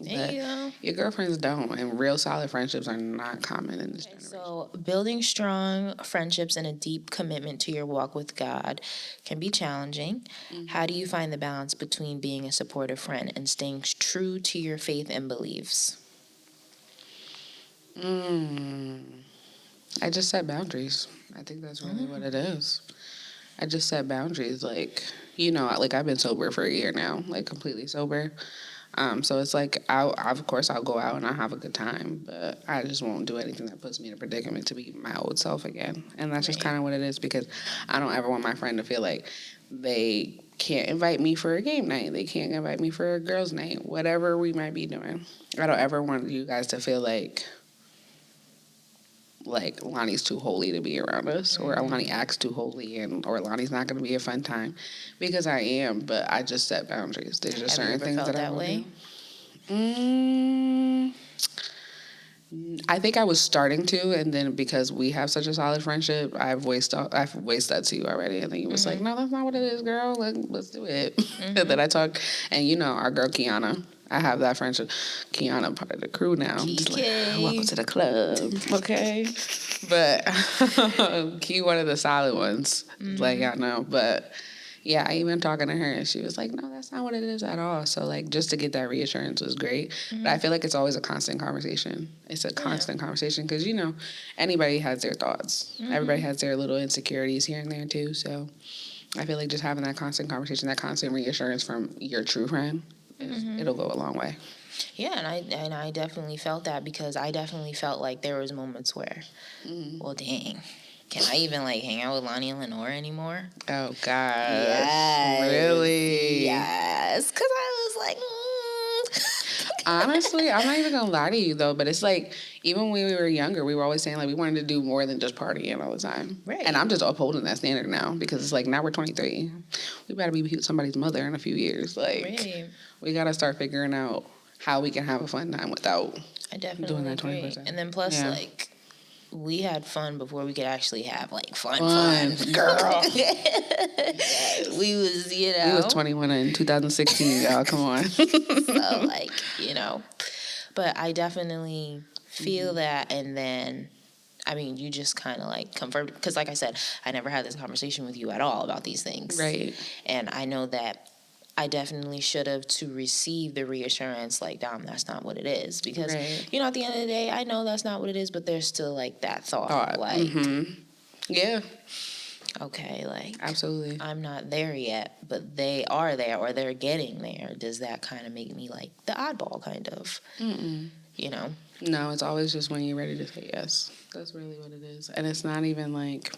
There you go. Your girlfriends don't, and real solid friendships are not common in this generation. So, building strong friendships and a deep commitment to your walk with God can be challenging. How do you find the balance between being a supportive friend and staying true to your faith and beliefs? I just set boundaries. I think that's really what it is. I just set boundaries. Like, like, I've been sober for a year now, like, completely sober. So it's like, of course, I'll go out and I'll have a good time, but I just won't do anything that puts me in a predicament to be my old self again. And that's just kind of what it is, because I don't ever want my friend to feel like they can't invite me for a game night. They can't invite me for a girls' night, whatever we might be doing. I don't ever want you guys to feel like Lonie's too holy to be around us, or Lonie acts too holy, or Lonie's not going to be a fun time, because I am, but I just set boundaries. There's just certain things that I won't do. I think I was starting to, and then because we have such a solid friendship, I've voiced that to you already, and then you was like, no, that's not what it is, girl. Let's do it. And then I talked, and our girl Kiana, I have that friendship. Kiana part of the crew now. Just like, welcome to the club, okay? But Key, one of the solid ones, like, y'all know. But yeah, I even talking to her, and she was like, no, that's not what it is at all. So, like, just to get that reassurance was great. But I feel like it's always a constant conversation. It's a constant conversation, because, anybody has their thoughts. Everybody has their little insecurities here and there, too. So I feel like just having that constant conversation, that constant reassurance from your true friend, it'll go a long way. Yeah, and I definitely felt that, because I definitely felt like there was moments where, well, dang, can I even like hang out with Lonie and Lenore anymore? Oh gosh. Yes. Really? Yes. Because I was like, Honestly, I'm not even gonna lie to you though, but it's like even when we were younger, we were always saying like we wanted to do more than just partying all the time. Right. And I'm just upholding that standard now because it's like now we're 23. We better be somebody's mother in a few years. Like Right. we gotta start figuring out how we can have a fun time without I definitely doing that agree. 24/7. And then plus, Yeah. like, we had fun before we could actually have like fun, girl. We was, you know, We was 21 in 2016, y'all. Come on. so like, you know, but I definitely feel that. And then, I mean, you just kind of like confirmed, because like I said, I never had this conversation with you at all about these things. Right. And I know that I definitely should have to receive the reassurance, like, Dom, that's not what it is. Because, you know, at the end of the day, I know that's not what it is, but there's still, like, that thought. Like, yeah. Okay, like, absolutely. I'm not there yet, but they are there or they're getting there. Does that kind of make me, like, the oddball, kind of? You know? No, it's always just when you're ready to say yes. That's really what it is. And it's not even like...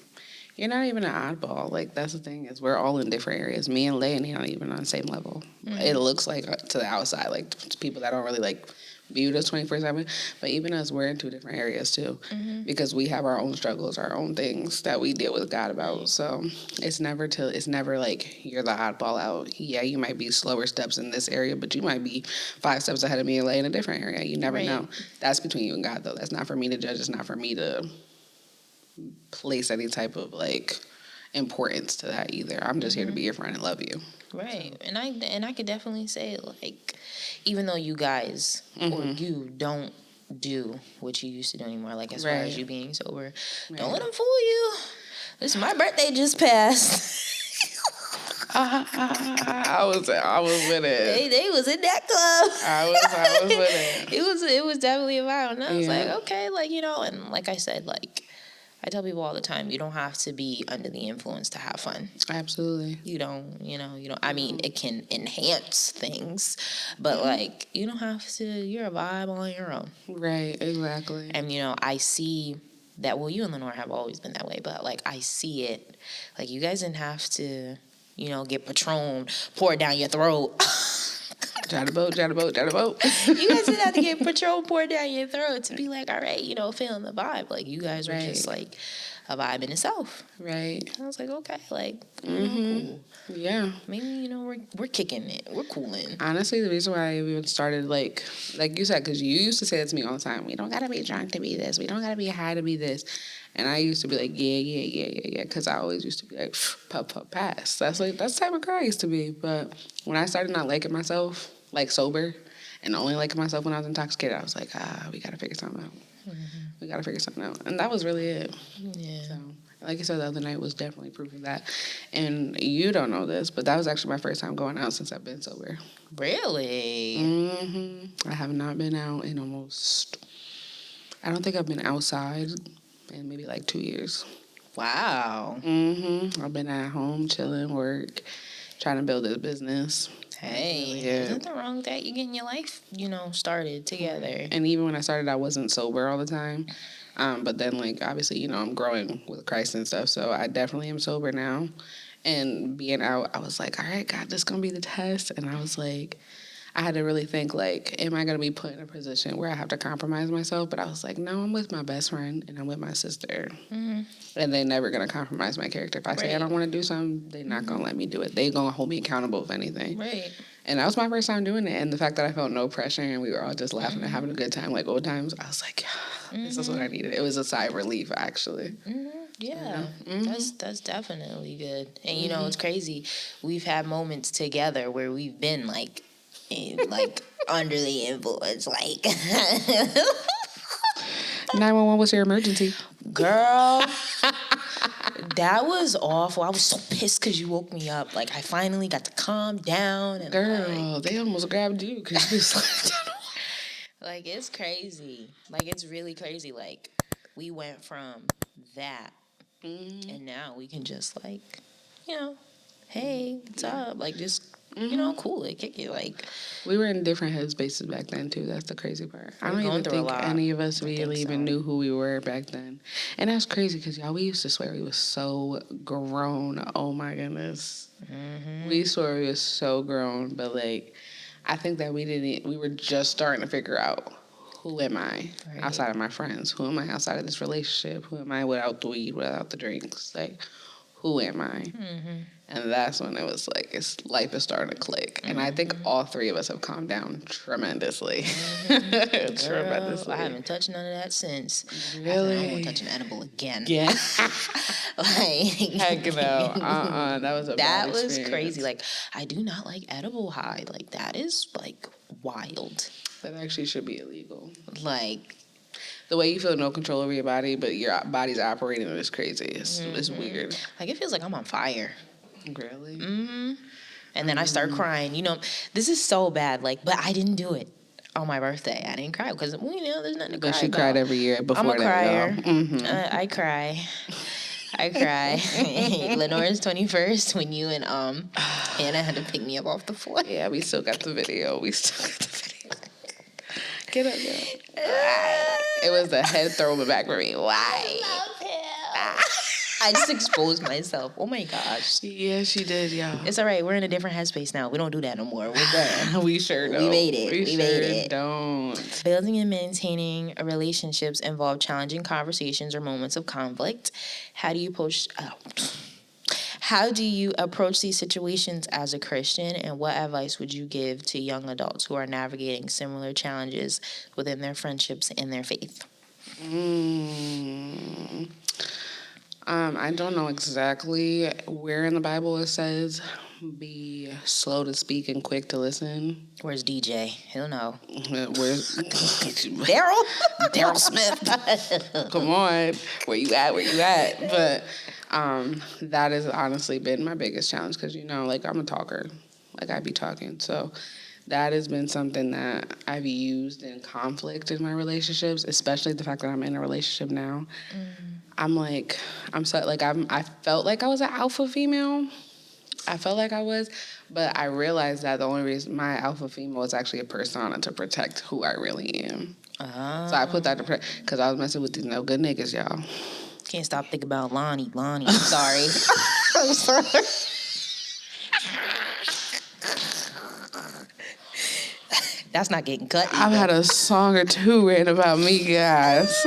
You're not even an oddball. Like, that's the thing, is we're all in different areas. Me and Leonie aren't even on the same level. It looks like to the outside, like to people that don't really like viewed us 24/7. But even us, we're in two different areas too, because we have our own struggles, our own things that we deal with God about. So it's never like you're the oddball out. Yeah, you might be slower steps in this area, but you might be 5 steps ahead of me and Leigh in a different area. You never know. That's between you and God, though. That's not for me to judge. It's not for me to place any type of like importance to that either. I'm just here to be your friend and love you. Right. So. And I could definitely say, like, even though you guys or you don't do what you used to do anymore, like as far as you being sober, don't let them fool you. Listen, my birthday just passed. I was with it. They was in that club. I was with it. It was definitely a vibe. And I was like, okay, like, you know, and like I said, like, I tell people all the time, you don't have to be under the influence to have fun. Absolutely. You don't, I mean, it can enhance things, but like, you don't have to, you're a vibe on your own. Right, exactly. And, you know, I see that, well, you and Lenore have always been that way, but like, I see it, like, you guys didn't have to, you know, get Patron poured down your throat. Jot a boat. You guys didn't have to get Patron poured down your throat to be like, all right, you know, feeling the vibe. Like, you guys were just like a vibe in itself. Right. I was like, okay, like, cool. Yeah. Maybe, you know, we're kicking it. We're cooling. Honestly, the reason why I even started, like you said, because you used to say that to me all the time. We don't got to be drunk to be this. We don't got to be high to be this. And I used to be like, yeah, because I always used to be like, puff, pass. That's the type of girl I used to be. But when I started not liking myself, like sober, and only liking myself when I was intoxicated, I was like, we got to figure something out. We got to figure something out. And that was really it. Yeah. So, like I said, the other night was definitely proof of that. And you don't know this, but that was actually my first time going out since I've been sober. Really? I have not been out in I don't think I've been outside in maybe like 2 years. Wow. I've been at home, chilling, work, trying to build this business. Hey, there's nothing wrong with that. You're getting your life, you know, started together. And even when I started, I wasn't sober all the time. But then, like, obviously, you know, I'm growing with Christ and stuff, so I definitely am sober now. And being out, I was like, all right, God, this is going to be the test. And I was like, I had to really think, like, am I going to be put in a position where I have to compromise myself? But I was like, no, I'm with my best friend and I'm with my sister. And they're never going to compromise my character. If I say I don't want to do something, they're not going to let me do it. They're going to hold me accountable, if anything. Right. And that was my first time doing it. And the fact that I felt no pressure and we were all just laughing and having a good time like old times, I was like, this is what I needed. It was a sigh of relief, actually. Yeah, that's definitely good. And, you know, it's crazy. We've had moments together where we've been, like, under the influence, like... 911, what's your emergency? Girl, that was awful. I was so pissed because you woke me up. Like, I finally got to calm down. And girl, they almost grabbed you because you was like, it's crazy. Like, it's really crazy. Like, we went from that, and now we can just, like, you know, hey, what's up? Like, just you know, cool it, kick it. Like, we were in different headspaces back then too. That's the crazy part. I don't going even through a think lot. any of us I think really even so. knew who we were back then. And that's crazy because y'all, we used to swear we was so grown. Oh my goodness. We swore we was so grown, but like, I think that we were just starting to figure out, who am I outside of my friends? Who am I outside of this relationship? Who am I without the weed, without the drinks? Like, who am I? And that's when it was like, life is starting to click. And I think all three of us have calmed down tremendously. Tremendously. I haven't touched none of that since. Really? I don't want to touch an edible again. Yeah. Like, Heck no. That was a bad was experience. crazy. Like, I do not like edible high. Like, that is like wild. That actually should be illegal. Like, the way you feel no control over your body, but your body's operating is crazy. It's weird. like, it feels like I'm on fire. Really? And then I start crying. You know, this is so bad. Like, but I didn't do it on my birthday. I didn't cry because, well, you know, there's nothing to cry But you about. cried every year before I'm a crier. that. I cry. I cry. Lenore's 21st when you and Hannah had to pick me up off the floor. Yeah, we still got the video. Get up, get up. It was the head throwing back for me. Why? I love him. I just exposed myself. Oh my gosh. Yeah, she did, y'all. It's all right. We're in a different headspace now. We don't do that no more. We're done. We sure don't. We made it. We made it. Don't. Building and maintaining relationships involve challenging conversations or moments of conflict. How do you approach these situations as a Christian, and what advice would you give to young adults who are navigating similar challenges within their friendships and their faith? I don't know exactly where in the Bible it says be slow to speak and quick to listen. Where's DJ? He'll know. Where's Daryl? Daryl Smith. Come on. Where you at? But that has honestly been my biggest challenge because, you know, like, I'm a talker. Like, I be talking. So that has been something that I've used in conflict in my relationships, especially the fact that I'm in a relationship now. I felt like I was an alpha female. I felt like I was, but I realized that the only reason my alpha female was actually a persona to protect who I really am. So I put that to protect, because I was messing with these no good niggas, y'all. Can't stop thinking about Lonie. I'm sorry. I'm sorry. That's not getting cut either. I've had a song or two written about me, guys.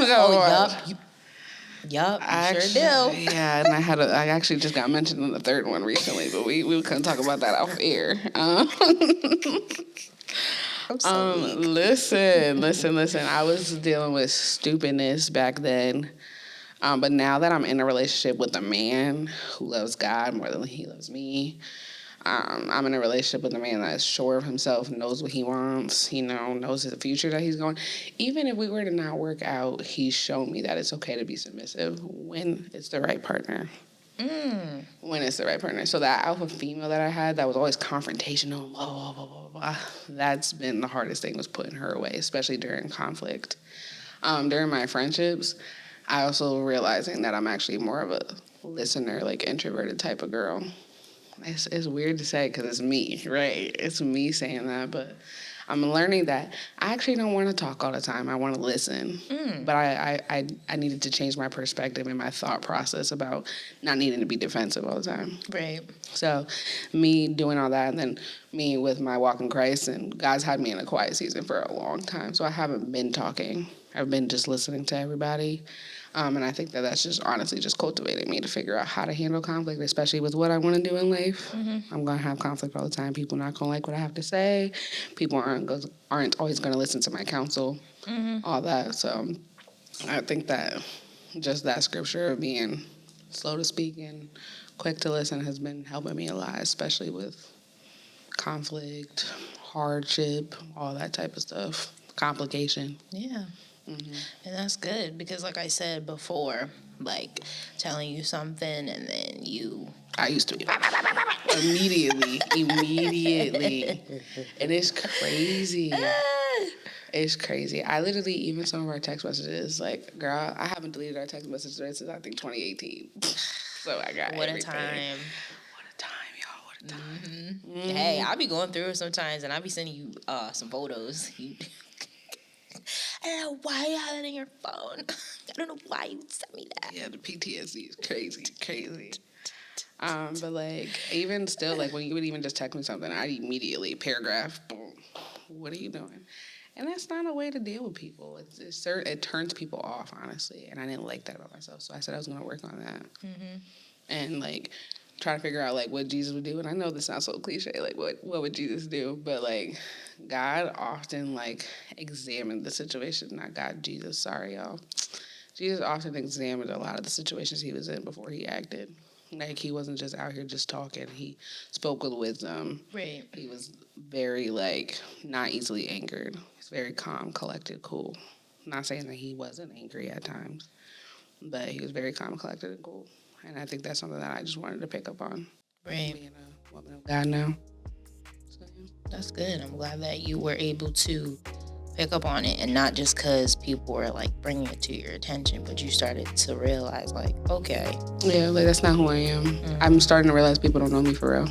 Yup, you sure do. Yeah, and I actually just got mentioned in the third one recently, but we couldn't talk about that off air. Listen. I was dealing with stupidness back then. But now that I'm in a relationship with a man who loves God more than he loves me, I'm in a relationship with a man that is sure of himself, knows what he wants, knows the future that he's going. Even if we were to not work out, he's shown me that it's okay to be submissive when it's the right partner. When it's the right partner. So that alpha female that I had that was always confrontational, blah, blah, blah, blah, blah, that's been the hardest thing, was putting her away, especially during conflict. During my friendships, I also realizing that I'm actually more of a listener, like introverted type of girl. It's weird to say because it's me, right? It's me saying that, but I'm learning that I actually don't want to talk all the time. I want to listen. But I needed to change my perspective and my thought process about not needing to be defensive all the time. Right. So me doing all that, and then me with my walk in Christ, and God's had me in a quiet season for a long time. So I haven't been talking. I've been just listening to everybody. And I think that that's just honestly just cultivated me to figure out how to handle conflict, especially with what I want to do in life. I'm going to have conflict all the time. People not going to like what I have to say. People aren't always going to listen to my counsel, all that. So I think that just that scripture of being slow to speak and quick to listen has been helping me a lot, especially with conflict, hardship, all that type of stuff, complication. Yeah. And that's good because, like I said before, like telling you something and then I used to be immediately. And it's crazy. It's crazy. I literally, even some of our text messages, like, girl, I haven't deleted our text messages since I think 2018. So I got What everything. a time. What a time, y'all. What Hey, I be going through it sometimes, and I be sending you some photos. I don't know why you have it in your phone. I don't know why you sent me that. Yeah, the PTSD is crazy. But like, even still, like when you would even just text me something, I'd immediately paragraph, boom. What are you doing? And that's not a way to deal with people. It turns people off, honestly. And I didn't like that about myself, so I said I was going to work on that. And like try to figure out like what Jesus would do. And I know this sounds so cliche, like what would Jesus do? But like God often like examined the situation. Not God, Jesus. Sorry, y'all. Jesus often examined a lot of the situations he was in before he acted. Like, he wasn't just out here just talking. He spoke with wisdom. Right. He was very, like, not easily angered. He's very calm, collected, cool. I'm not saying that he wasn't angry at times, but he was very calm, collected, and cool. And I think that's something that I just wanted to pick up on. Right. Being a woman of God now. So, yeah. That's good. I'm glad that you were able to pick up on it, and not just because people were like bringing it to your attention, but you started to realize like, okay, yeah, like that's not who I am. I'm starting to realize people don't know me for real.